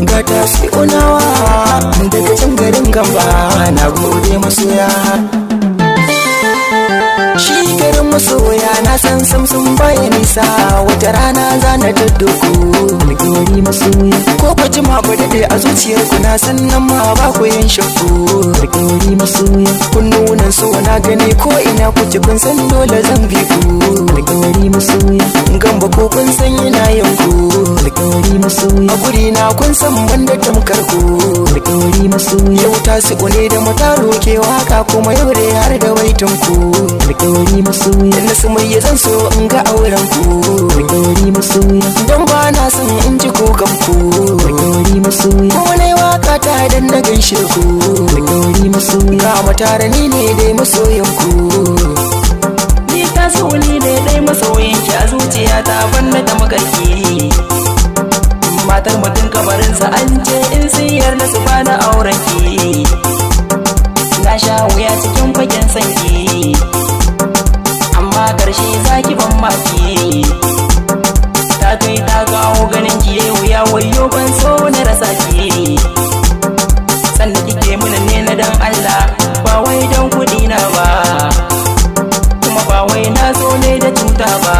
Gata sai unawa daga can garin Gamba, na gode masoya. Shi garin masoya na san samsun baya nisa, wata rana za na daddoko alƙawari masoya. Ko ba jima ba daɗe a zuciyarku na san nan ma ba ku yin shakku alƙawari masoya. Kun nuna so na gani ko ina kuke kun san dole zan bi ku alƙawari masoya. Gamba ko kun san yana yin ku alƙawari masoya. A guri na kun san banda tamkar ku alƙawari masoya. Yau Tasi'u ne da Mutaro ke waka kuma yau dai har da baitin ku alƙawari masoya. Na Sumayya zan so in ga auren ku alƙawari masoya. Dan ba na son in ji kukan ku alƙawari masoya. Ko ne waka ta dan na gaishe ku alƙawari masoya. Ga Mutaro ni ne dai masoyan ku. Ni Tasi'u ne dai masoyin ki a zuciya ta banda da magarki. Matar mutum kabarinsa an ce in siyar na su bana auren ki. Na sha wuya cikin fagen sanki, amma karshe zaki ban maki. Ta kai ta kawo ganin ki yayi wuya, wayo ban so na rasa ki. Sannan kike mun ne na dan Allah, ba wai dan kudi na ba, kuma ba wai na so ne da cuta ba.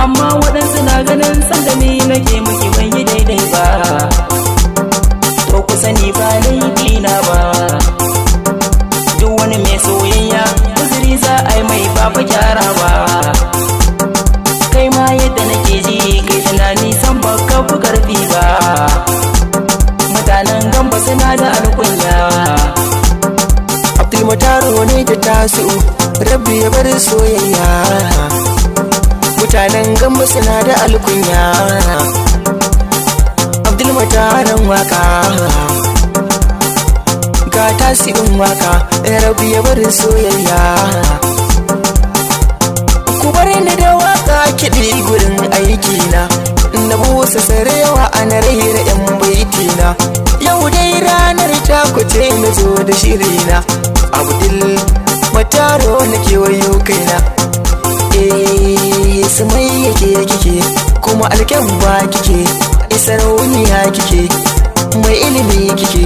Amma waɗansu na ganin sanda ni nake miki bai yi daidai ba. To ku sani ba laifi na ba. Duk wani mai soyayya uzuri za a yi mai ba fa gyara ba. Kai ma yadda nake ji kai tunani san baka fi karfi ba. Mutanen Gamba suna da alkunya. Abdul Mutaro ne da Tasi'u, Rabbi ya bar soyayya. Mutanen Gamba suna da alkunya. Abdul Mutaron waka, ga Tasi'un waka, Rabbi ya bar soyayya. Ku bar ni da waka kiɗi gurin aikina, na busa sarewa ana raira 'yan baitina. Yau dai ranar takuce na zo da shirina, Abdul Mutaro na kewayo kaina. Sumayya ke kike kuma alkyabba kike, sarauniya kike mai ilimi kike,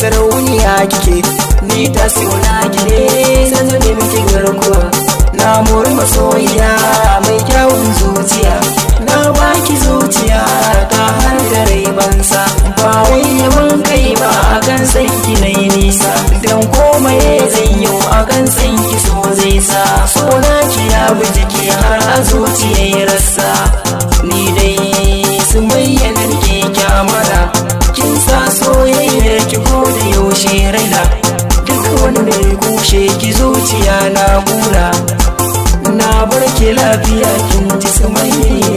sarauniya kike. Ni Tasi'u na kike san ne miki garkuwa, na muri masoyiya mai kyawun zuciya. Na baki zuciya ta har da rai bansa, ba wai yawan kai ba akan san ki nayi nisa. Dan komai zai yi akan san ki so zai sa, so na ki ya bi jiki har a zuciya ya rasa. Ni dai Sumayya nan ke kyamara, kin sa soyayyar ki ko da yaushe raina. Duk wani mai kushe ki zuciya na kura, na bar ki lafiya kin ji Sumayya.